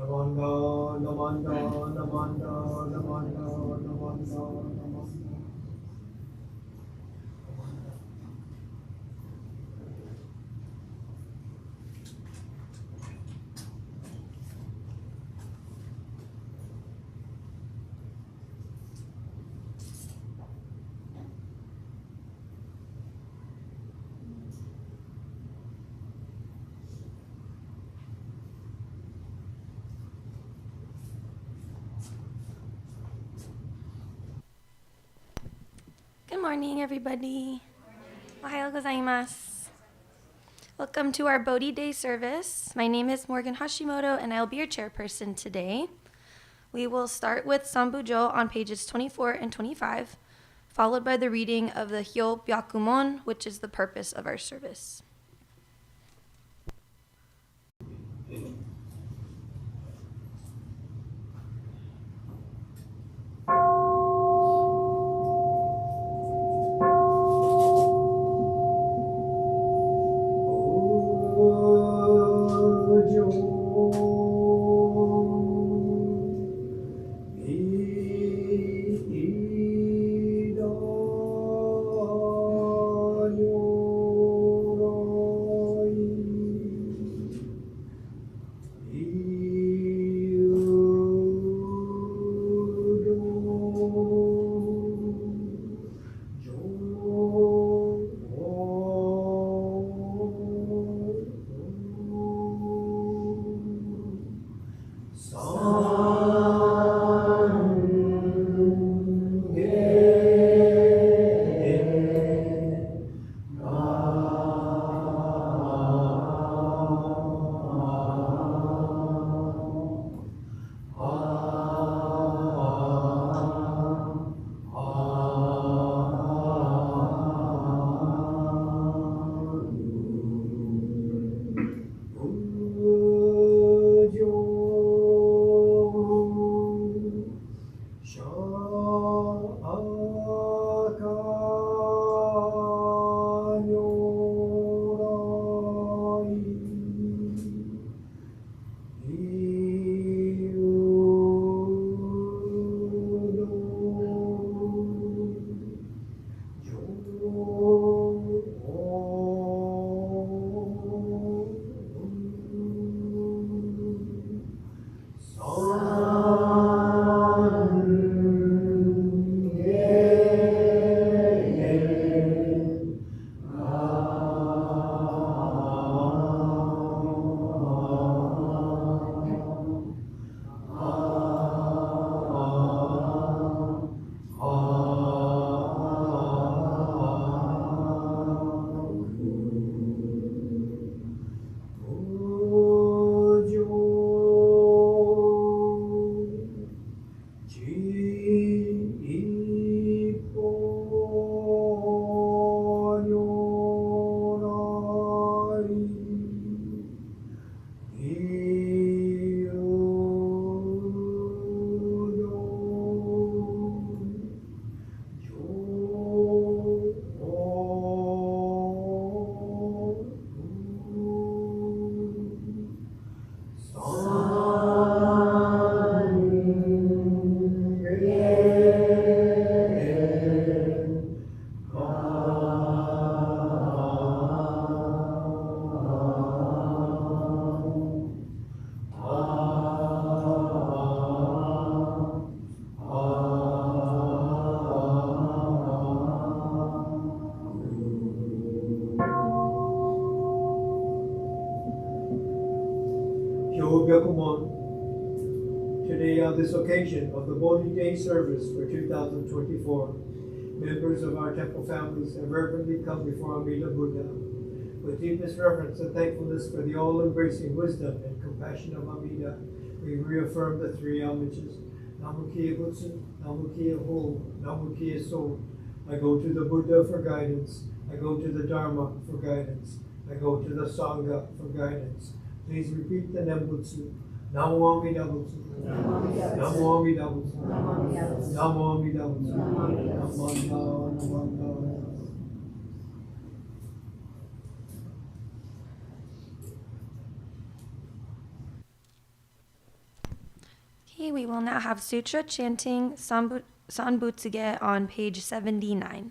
Namanda, namanda, namanda, namanda, namanda, namanda. Good morning, everybody. Ohayou gozaimasu. Welcome to our Bodhi Day service. My name is Morgan Hashimoto, and I'll be your chairperson today. We will start with Sambujo on pages 24 and 25, followed by the reading of the Hyo Byakumon, which is the purpose of our service. Kyobyakumon. Today, on this occasion of the Bodhi Day service for 2024, members of our temple families have reverently come before Amida Buddha. With deepest reverence and thankfulness for the all-embracing wisdom and compassion of Amida, we reaffirm the three homages. Namu Kiya Butsu, Namu Kiya Ho, Namu Kiya So. I go to the Buddha for guidance. I go to the Dharma for guidance. I go to the Sangha for guidance. Please repeat the Nembutsu. Namo Amida Butsu. Namo Amida Butsu. Namo Amida Butsu. Namanda. Okay, we will now have Sutra chanting Butsu Ge on page 79.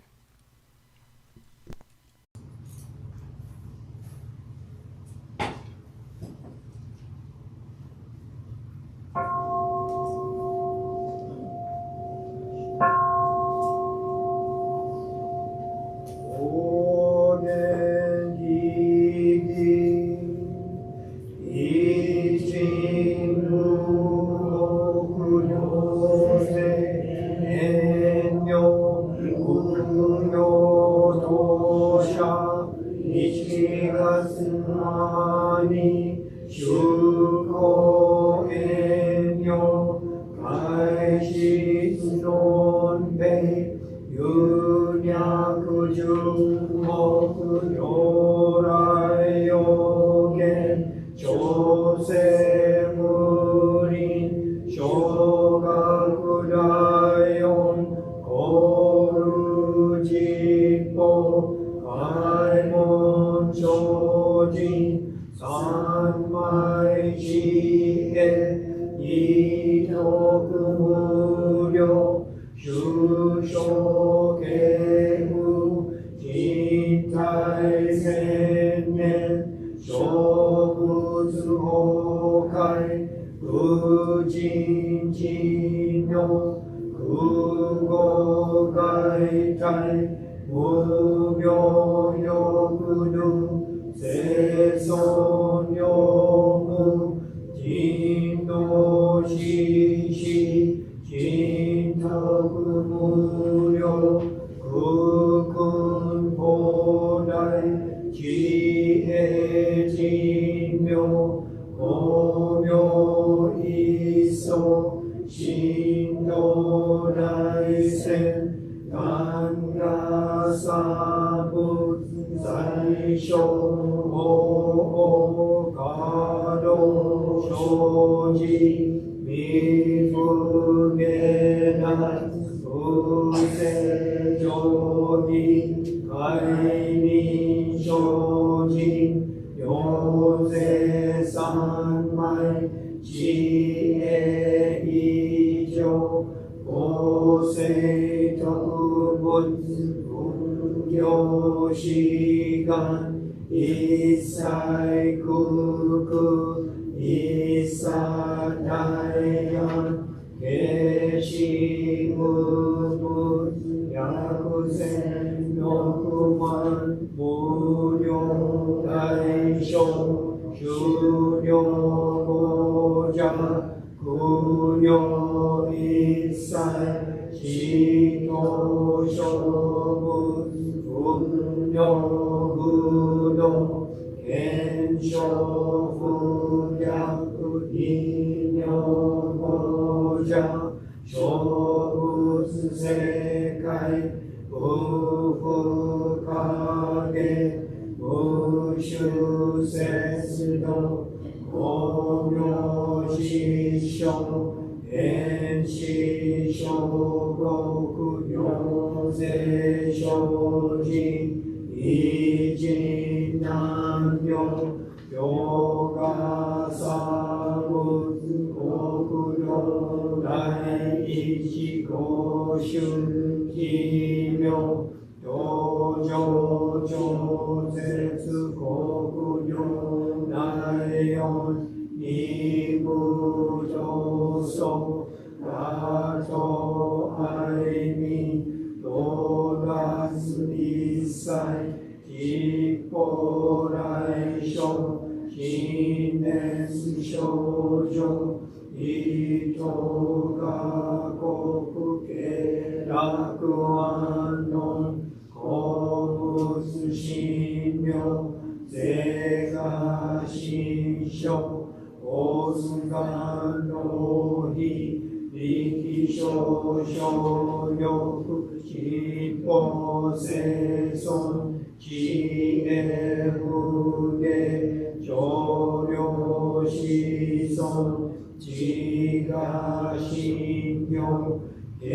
新年少女糸が国家楽安の好物神妙是が神書大須賀の日力少々欲一歩生存知恵不下上領子孫知が信用下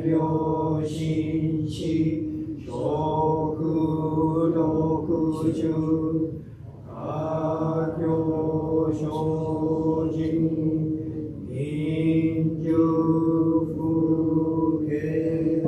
領心知食六十家業精進民主不敬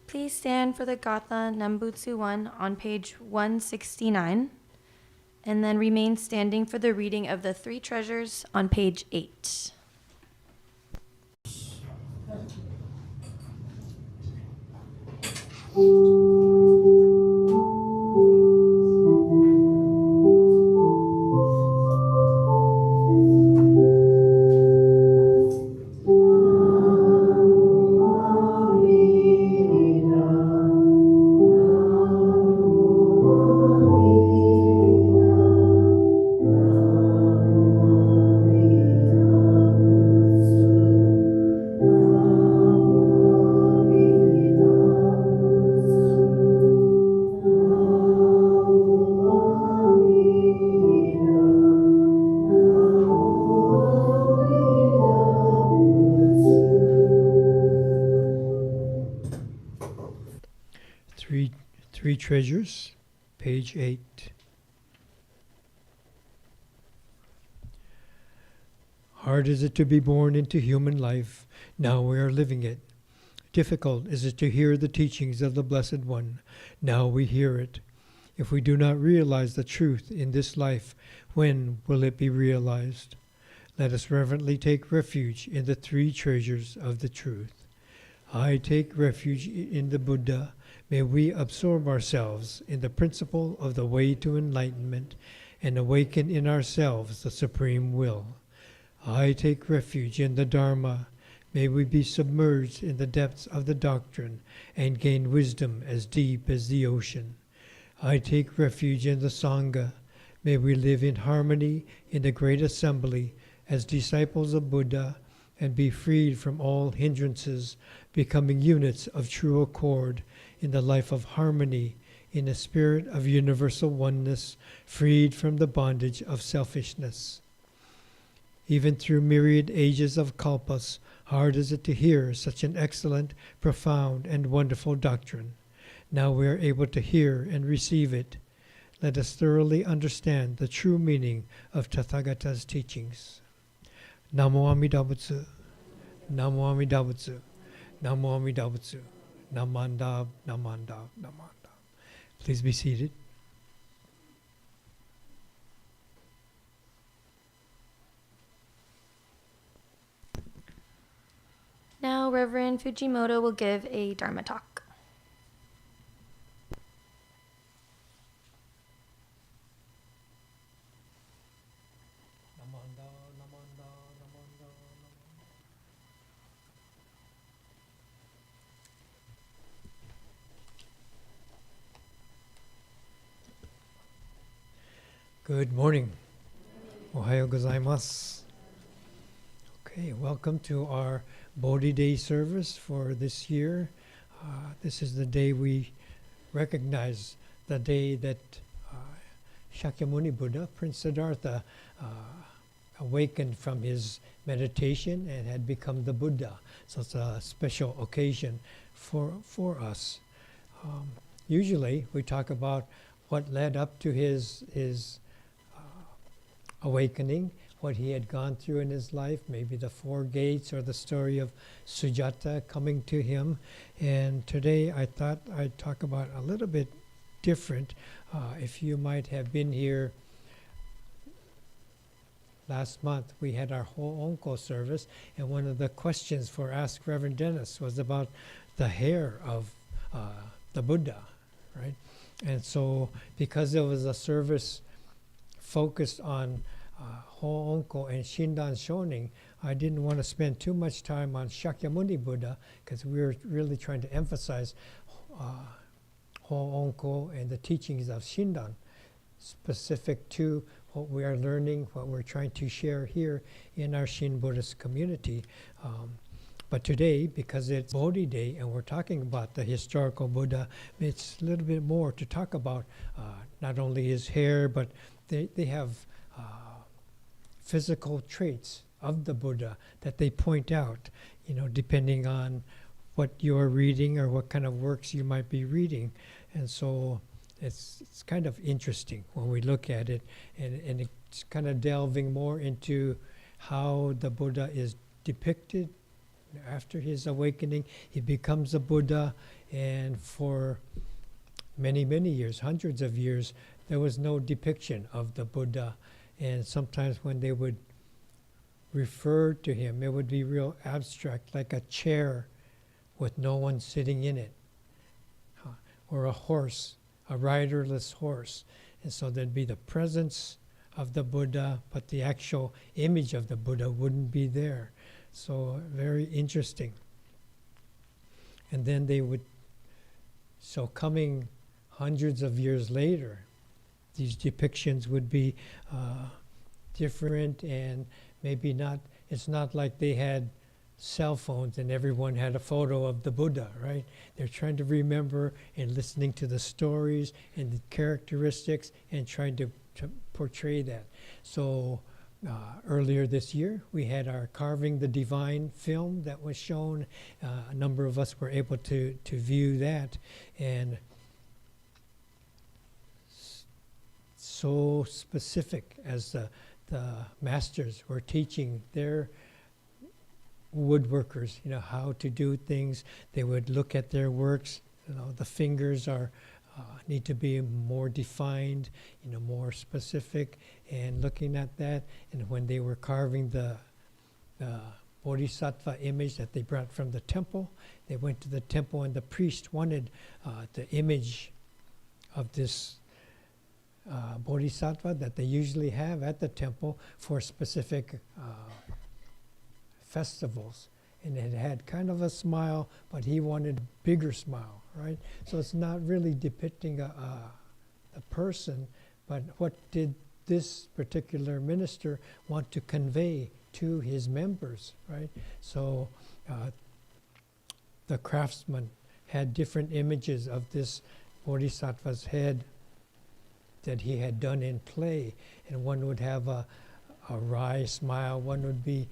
Please stand for the Gatha Nembutsu 1 on page 169, and then remain standing for the reading of the three treasures on page 8. Three treasures, page 8. Hard is it to be born into human life, now we are living it. Difficult is it to hear the teachings of the Blessed One, now we hear it. If we do not realize the truth in this life, when will it be realized? Let us reverently take refuge in the three treasures of the truth. I take refuge in the Buddha. May we absorb ourselves in the principle of the way to enlightenment and awaken in ourselves the supreme will. I take refuge in the Dharma. May we be submerged in the depths of the doctrine and gain wisdom as deep as the ocean. I take refuge in the Sangha. May we live in harmony in the great assembly as disciples of Buddha and be freed from all hindrances, becoming units of true accord in the life of harmony, in a spirit of universal oneness, freed from the bondage of selfishness. Even through myriad ages of kalpas, hard is it to hear such an excellent, profound, and wonderful doctrine. Now we are able to hear and receive it. Let us thoroughly understand the true meaning of Tathagata's teachings. Namo Amida Butsu, Namo Amida Butsu, Namo Amida Butsu, Namandab, Namandab, Namandab. Please be seated. Now, Reverend Fujimoto will give a Dharma talk. Good morning. Ohayo gozaimasu. Okay, welcome to our Bodhi Day service for this year. This is the day we recognize the day that Shakamuni Buddha, Prince Siddhartha, awakened from his meditation and had become the Buddha. So it's a special occasion for us. Usually we talk about what led up to his awakening, what he had gone through in his life, maybe the four gates or the story of Sujata coming to him. And today I thought I'd talk about a little bit different. If you might have been here last month, we had our Ho'onko service, and one of the questions for Ask Reverend Dennis was about the hair of the Buddha, right? And so because it was a service focused on Ho'onko and Shindan Shonin, I didn't want to spend too much time on Shakyamuni Buddha because we were really trying to emphasize Ho'onko and the teachings of Shindan, specific to what we are learning, what we're trying to share here in our Shin Buddhist community. But today, because it's Bodhi Day and we're talking about the historical Buddha, it's a little bit more to talk about not only his hair, but they have physical traits of the Buddha that they point out, depending on what you're reading or what kind of works you might be reading. And so it's kind of interesting when we look at it, and it's kind of delving more into how the Buddha is depicted. After his awakening, he becomes a Buddha, and for many, many years, hundreds of years, there was no depiction of the Buddha. And sometimes when they would refer to him, it would be real abstract, like a chair with no one sitting in it, or a horse, a riderless horse. And so there'd be the presence of the Buddha, but the actual image of the Buddha wouldn't be there. So very interesting. And then so coming hundreds of years later, these depictions would be different, and maybe not, it's not like they had cell phones and everyone had a photo of the Buddha, right? They're trying to remember and listening to the stories and the characteristics and trying to portray that. So earlier this year, we had our Carving the Divine film that was shown. A number of us were able to view that, and so specific as the masters were teaching their woodworkers, how to do things. They would look at their works. The fingers need to be more defined, more specific, and looking at that. And when they were carving the Bodhisattva image that they brought from the temple, they went to the temple, and the priest wanted the image of this Bodhisattva that they usually have at the temple for specific festivals. And it had kind of a smile, but he wanted a bigger smile, right? So it's not really depicting a person, but what did this particular minister want to convey to his members, right? So the craftsman had different images of this Bodhisattva's head that he had done in clay, and one would have a wry smile, one would be,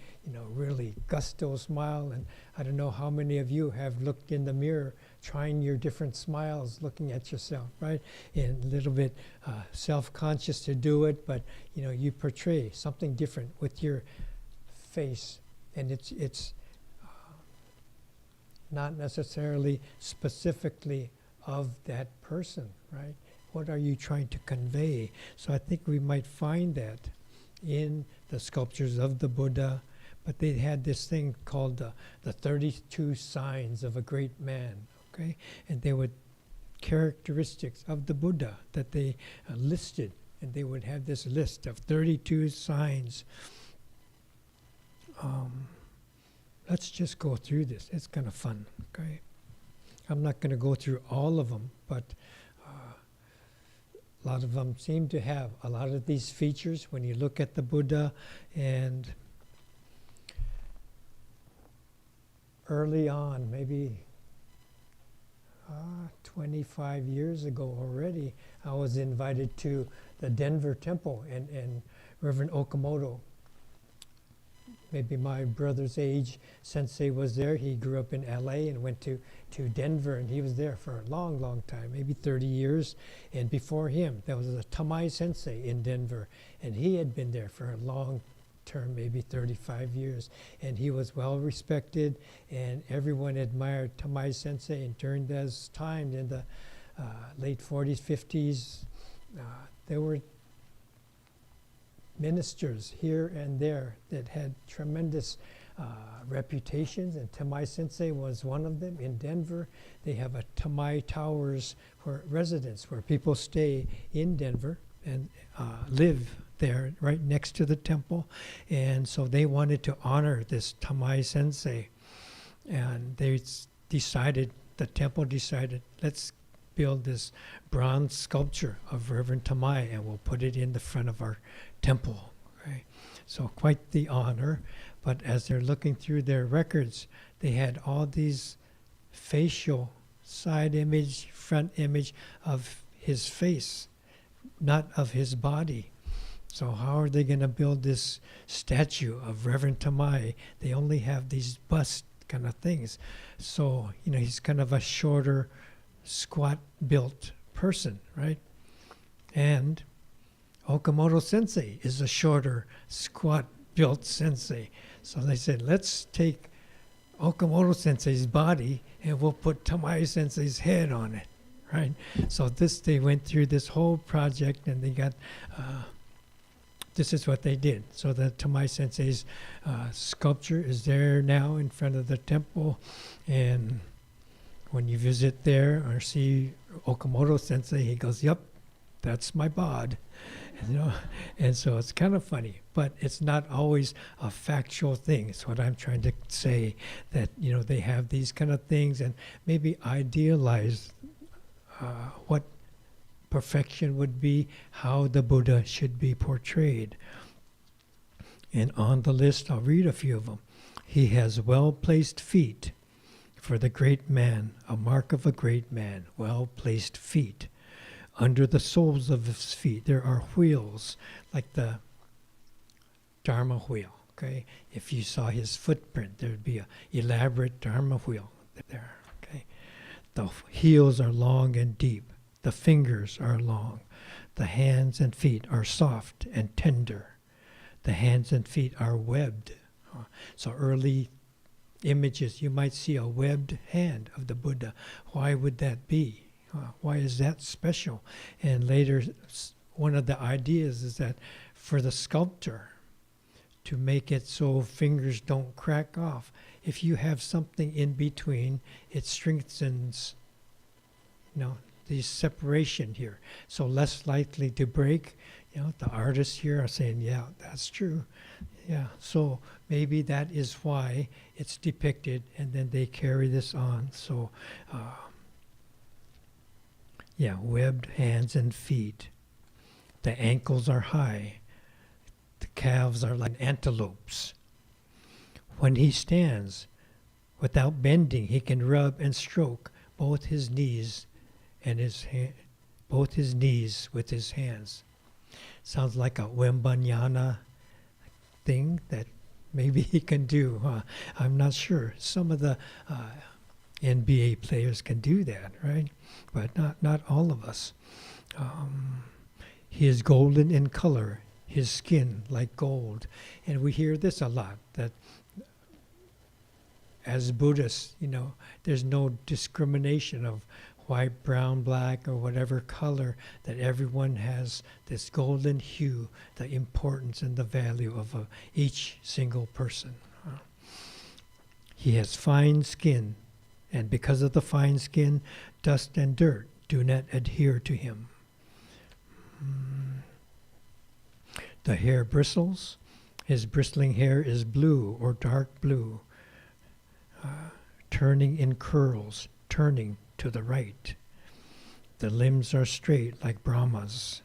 really gusto smile. And I don't know how many of you have looked in the mirror, trying your different smiles, looking at yourself, right? And a little bit self-conscious to do it, but you portray something different with your face, and it's not necessarily specifically of that person, right? What are you trying to convey? So I think we might find that in the sculptures of the Buddha. But they had this thing called the 32 signs of a great man, okay? And they would characteristics of the Buddha that they listed, and they would have this list of 32 signs. Let's just go through this. It's kind of fun, okay? I'm not going to go through all of them, but a lot of them seem to have a lot of these features when you look at the Buddha. And early on, maybe 25 years ago already, I was invited to the Denver temple, and Reverend Okamoto, maybe my brother's age, sensei was there. He grew up in LA and went to Denver, and he was there for a long, long time, maybe 30 years. And before him, there was a Tamai sensei in Denver, and he had been there for a long term, maybe 35 years. And he was well respected, and everyone admired Tamai sensei. And during those times, in the late 40s, 50s, there were ministers here and there that had tremendous reputations, and Tamai Sensei was one of them. In Denver, they have a Tamai Towers for residents where people stay in Denver and live there right next to the temple. And so they wanted to honor this Tamai Sensei, and they decided, the temple decided, let's build this bronze sculpture of Reverend Tamai, and we'll put it in the front of our temple. Right? So quite the honor. But as they're looking through their records, they had all these facial side image, front image of his face, not of his body. So how are they going to build this statue of Reverend Tamai? They only have these bust kind of things. So, he's kind of a shorter, squat-built person, right? And Okamoto Sensei is a shorter, squat-built sensei. So they said, let's take Okamoto Sensei's body and we'll put Tamai Sensei's head on it, right? So they went through this whole project, and they got, this is what they did. So the Tamai Sensei's sculpture is there now in front of the temple, and when you visit there or see Okamoto Sensei, he goes, yep, that's my bod. And so it's kind of funny, but it's not always a factual thing. It's what I'm trying to say, that, they have these kind of things and maybe idealize what perfection would be, how the Buddha should be portrayed. And on the list, I'll read a few of them. He has well-placed feet for the great man, a mark of a great man, well-placed feet. Under the soles of his feet, there are wheels, like the Dharma wheel, okay? If you saw his footprint, there would be an elaborate Dharma wheel there, okay? The heels are long and deep. The fingers are long. The hands and feet are soft and tender. The hands and feet are webbed. So early images, you might see a webbed hand of the Buddha. Why would that be? Why is that special? And later, one of the ideas is that for the sculptor, to make it so fingers don't crack off, if you have something in between, it strengthens, the separation here. So less likely to break. The artists here are saying, yeah, that's true. Yeah, so maybe that is why it's depicted, and then they carry this on. So, webbed hands and feet. The ankles are high. The calves are like antelopes. When he stands, without bending, he can rub and stroke both his knees and both his knees with his hands. Sounds like a Wembanyana thing that maybe he can do. I'm not sure. Some of the NBA players can do that, right? But not all of us. He is golden in color, his skin like gold. And we hear this a lot, that as Buddhists, there's no discrimination of white, brown, black, or whatever color, that everyone has this golden hue, the importance and the value of each single person. He has fine skin, and because of the fine skin, dust and dirt do not adhere to him. The hair bristles. His bristling hair is blue or dark blue, turning in curls, turning to the right. The limbs are straight like Brahma's.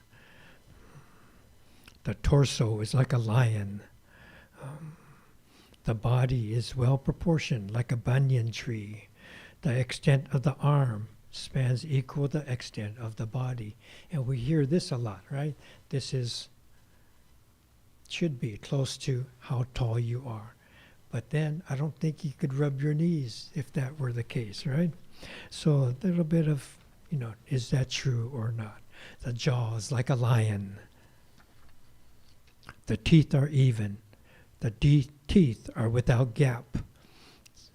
The torso is like a lion. The body is well proportioned like a banyan tree. The extent of the arm spans equal the extent of the body. And we hear this a lot, right? This should be close to how tall you are. But then I don't think you could rub your knees if that were the case, right? So a little bit of, is that true or not? The jaw is like a lion. The teeth are even. The teeth are without gap.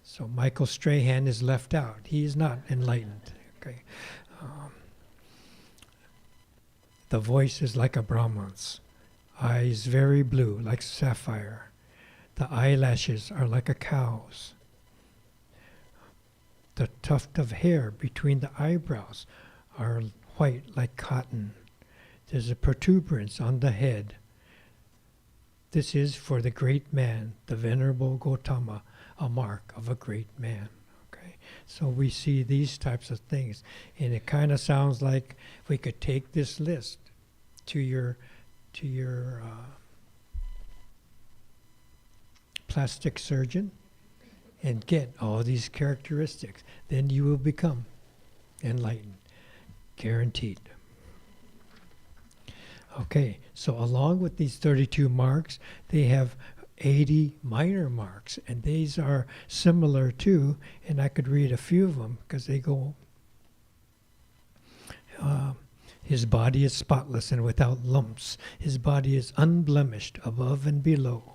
So Michael Strahan is left out. He is not enlightened. Okay. The voice is like a Brahman's. Eyes very blue, like sapphire. The eyelashes are like a cow's. The tuft of hair between the eyebrows are white like cotton. There's a protuberance on the head. This is for the great man, the Venerable Gautama, a mark of a great man. Okay, so we see these types of things, and it kind of sounds like we could take this list to your plastic surgeon and get all these characteristics. Then you will become enlightened, guaranteed. Okay, so along with these 32 marks, they have 80 minor marks, and these are similar too, and I could read a few of them because they go, his body is spotless and without lumps. His body is unblemished above and below.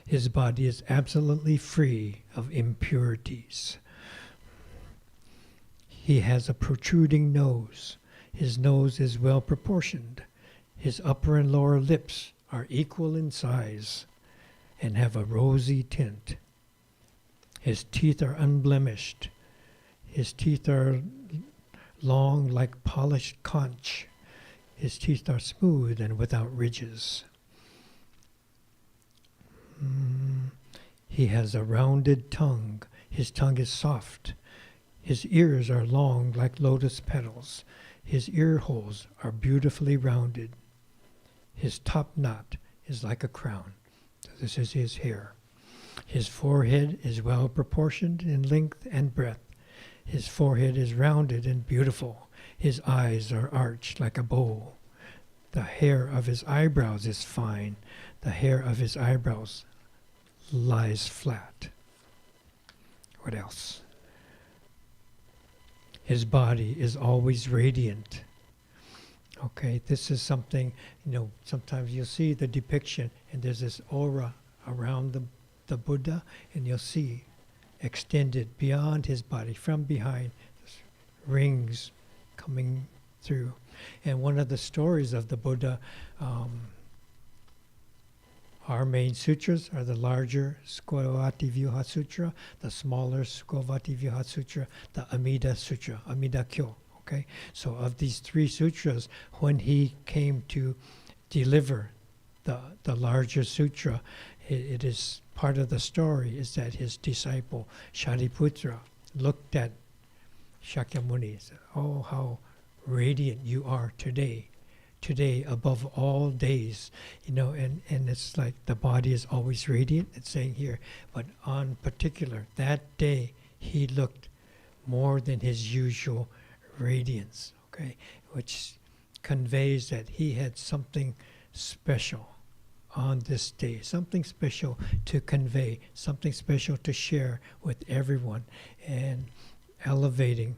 His body is absolutely free of impurities. He has a protruding nose. His nose is well proportioned. His upper and lower lips are equal in size and have a rosy tint. His teeth are unblemished. His teeth are long like polished conch. His teeth are smooth and without ridges. He has a rounded tongue. His tongue is soft. His ears are long like lotus petals. His ear holes are beautifully rounded. His top knot is like a crown. So this is his hair. His forehead is well proportioned in length and breadth. His forehead is rounded and beautiful. His eyes are arched like a bow. The hair of his eyebrows is fine. The hair of his eyebrows lies flat. What else? His body is always radiant. Okay, this is something, sometimes you'll see the depiction and there's this aura around the Buddha, and you'll see extended beyond his body, from behind, rings coming through. And one of the stories of the Buddha, our main sutras are the larger Sukhavati Vyuha Sutra, the smaller Sukhavati Vyuha Sutra, the Amida Sutra, Amida Kyo. Okay, so of these three sutras, when he came to deliver the larger sutra, it is part of the story is that his disciple Shariputra looked at Shakamuni and said, "Oh, how radiant you are today above all days," and it's like the body is always radiant, it's saying here, but on particular that day he looked more than his usual radiance, okay, which conveys that he had something special on this day, something special to convey, something special to share with everyone, and elevating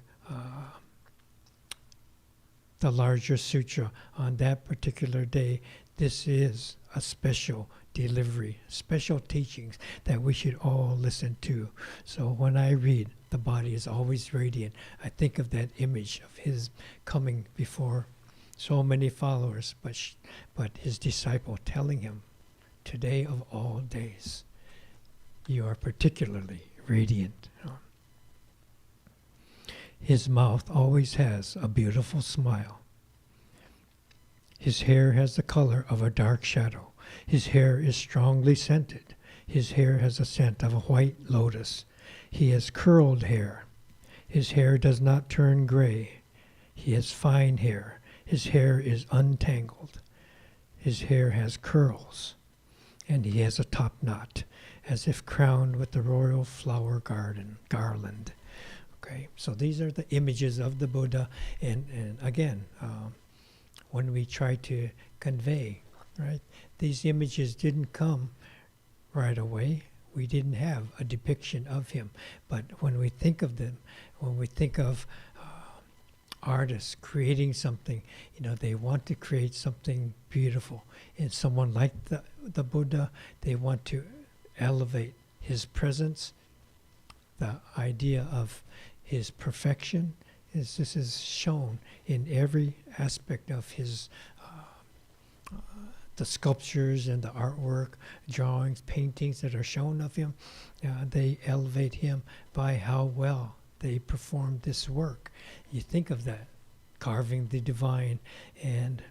the larger sutra on that particular day. This is a special delivery, special teachings that we should all listen to. So when I read The body is always radiant. I think of that image of his coming before so many followers, but his disciple telling him, today of all days, you are particularly radiant. His mouth always has a beautiful smile. His hair has the color of a dark shadow. His hair is strongly scented. His hair has a scent of a white lotus. He has curled hair. His hair does not turn gray. He has fine hair. His hair is untangled. His hair has curls. And he has a top knot, as if crowned with the royal flower garland. Okay, so these are the images of the Buddha. And again, when we try to convey, right, these images didn't come right away. We didn't have a depiction of him. But when we think of them, when we think of artists creating something, they want to create something beautiful. And someone like the Buddha, they want to elevate his presence, the idea of his perfection. This is shown in every aspect of his the sculptures and the artwork, drawings, paintings that are shown of him. They elevate him by how well they performed this work. You think of that, carving the divine, and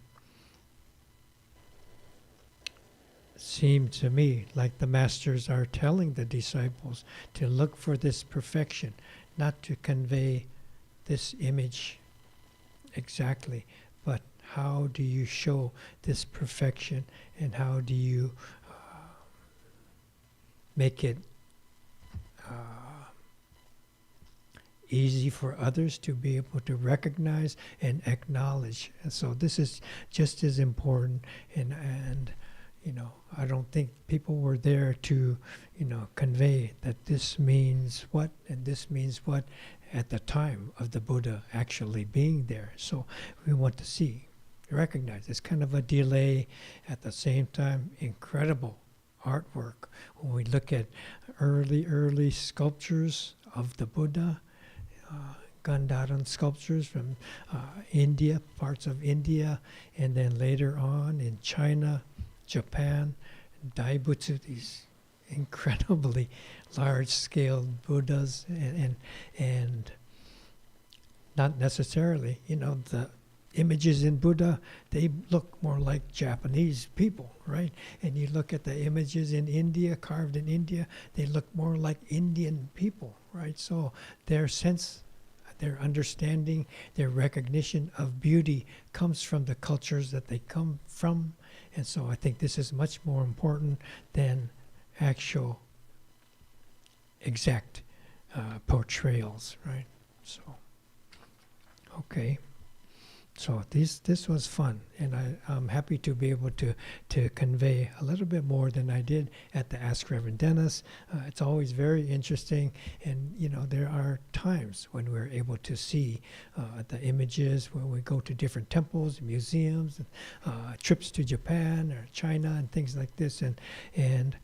it seemed to me like the masters are telling the disciples to look for this perfection, not to convey this image exactly, but how do you show this perfection, and how do you make it easy for others to be able to recognize and acknowledge. And so this is just as important, and I don't think people were there to convey that this means what and this means what at the time of the Buddha actually being there. So we want to recognize it's kind of a delay, at the same time incredible artwork. When we look at early sculptures of the Buddha, Gandharan sculptures from India, parts of India, and then later on in China, Japan, Daibutsu, these incredibly large-scale Buddhas, and not necessarily, the images in Buddha, they look more like Japanese people, right? And you look at the images in India, carved in India, they look more like Indian people, right? So their sense, their understanding, their recognition of beauty comes from the cultures that they come from. And so I think this is much more important than actual exact portrayals, right? So, okay. So this was fun, and I'm happy to be able to convey a little bit more than I did at the Ask Reverend Dennis. It's always very interesting, and there are times when we're able to see the images when we go to different temples, museums, trips to Japan or China and things like this, and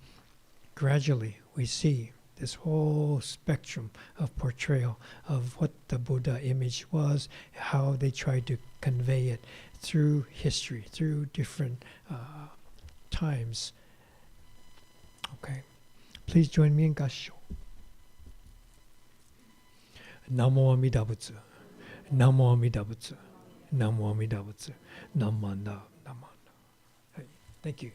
gradually we see this whole spectrum of portrayal of what the Buddha image was, how they tried to convey it through history, through different times. Okay, please join me in Gassho. Namo Amida Butsu, Namo Amida Butsu, Namo Amida Butsu, Namanda, Namanda. Thank you.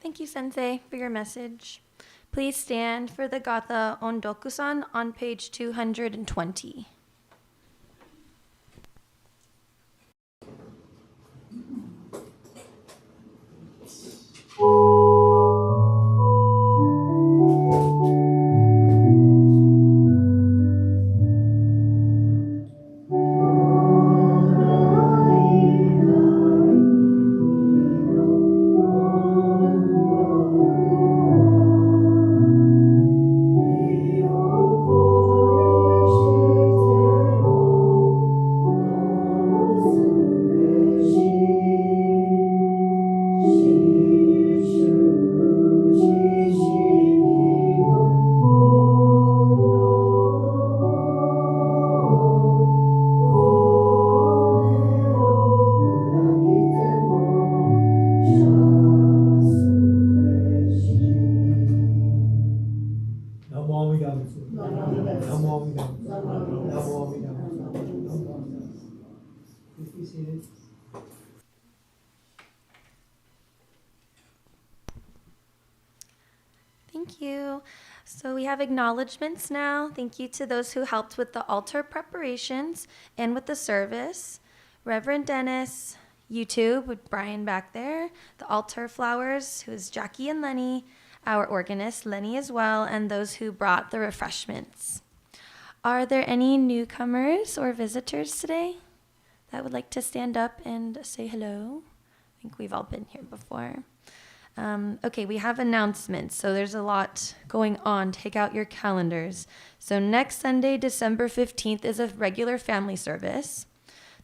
Thank you, Sensei, for your message. Please stand for the Gatha Ondokusan on page 220. Amidabutsu. Namo Amidabutsu. Namo Amidabutsu. Please be seated. Thank you. So we have acknowledgments now. Thank you to those who helped with the altar preparations and with the service. Reverend Dennis, YouTube with Brian back there, the altar flowers, who is Jackie and Lenny, our organist Lenny as well, and those who brought the refreshments. Are there any newcomers or visitors today that would like to stand up and say hello? I think we've all been here before. Okay, we have announcements. So there's a lot going on. Take out your calendars. So next Sunday, December 15th, is a regular family service.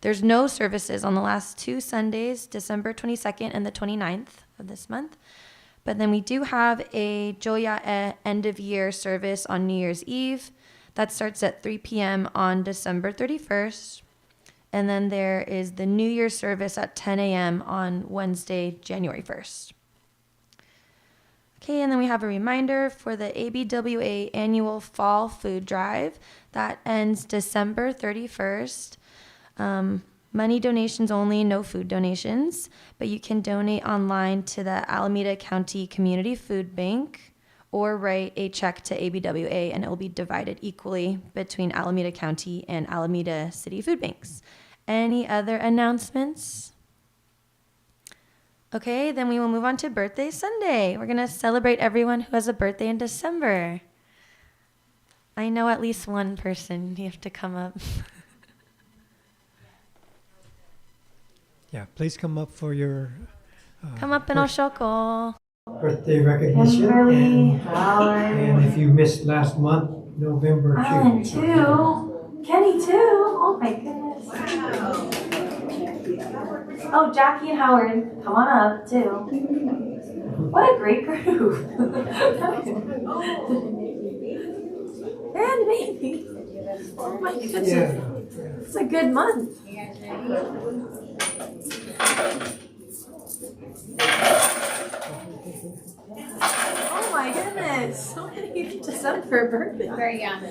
There's no services on the last 2 Sundays, December 22nd and the 29th of this month. But then we do have a Joya end of year service on New Year's Eve. That starts at 3 p.m. on December 31st. And then there is the New Year's service at 10 a.m. on Wednesday, January 1st. Okay, and then we have a reminder for the ABWA annual fall food drive that ends December 31st. Money donations only, no food donations, but you can donate online to the Alameda County Community Food Bank or write a check to ABWA, and it will be divided equally between Alameda County and Alameda City Food Banks. Any other announcements? Okay, then we will move on to Birthday Sunday. We're going to celebrate everyone who has a birthday in December. I know at least one person. You have to come up. Yeah, please come up for your... Come up and Oshoko. Birthday recognition. And if you missed last month, November 2. Alan too. Kenny too. Oh my goodness. Oh, Jackie and Howard, come on up too. What a great group. And maybe. Oh my goodness. Yeah. It's a good month. Oh my goodness. So many December birthdays. Very young.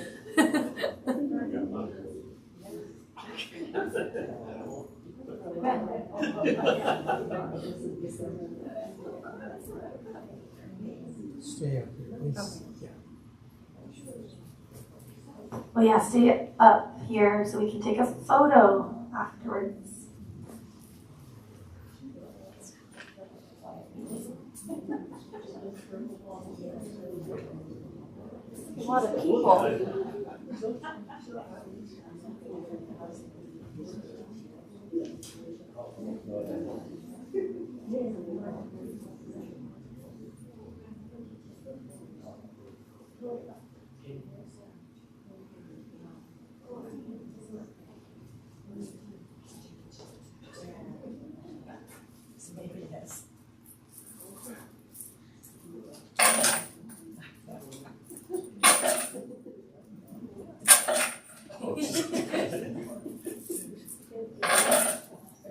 Stay up here, please. Yeah. Well, yeah, stay up here so we can take a photo afterwards. A lot of people.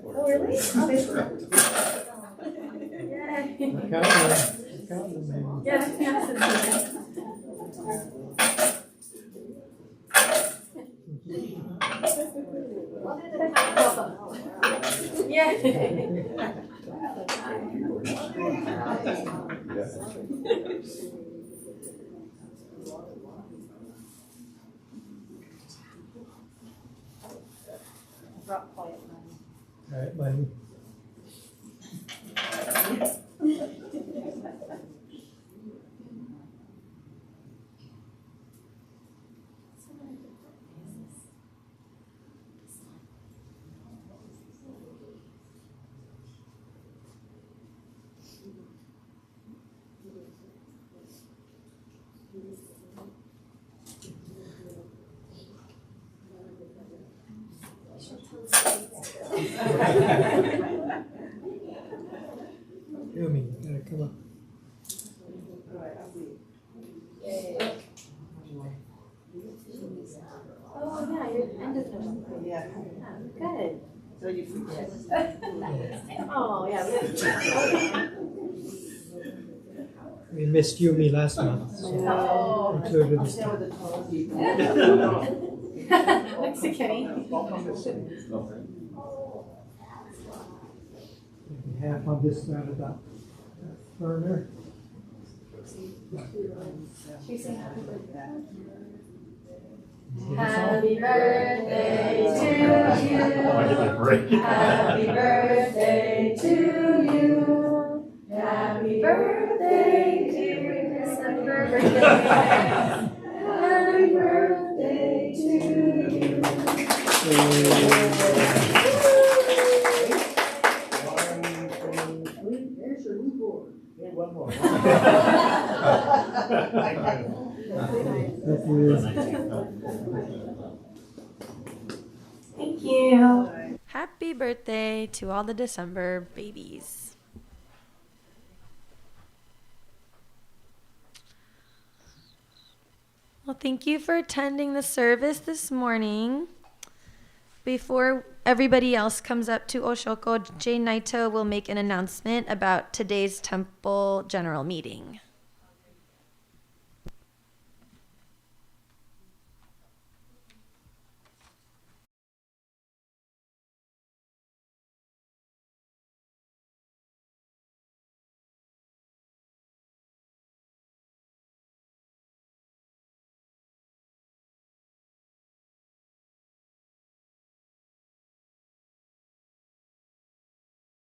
Oh, really? Oh, they Count them, maybe. yeah. All right, buddy. Yumi, you gotta come up. Oh, yeah, your end is no. Yeah. Good. So you forget. Oh, yeah. We missed Yumi last month, so included this time. Next to Kenny. Maybe half on this side of that burner. Happy birthday to you. Happy birthday to you. Happy birthday, dear December birthday. Happy birthday to you. There's your new board. Yeah, one more. Thank you. Happy birthday to all the December babies. Well, thank you for attending the service this morning. Before everybody else comes up to Oshoko, Jay Naito will make an announcement about today's temple general meeting.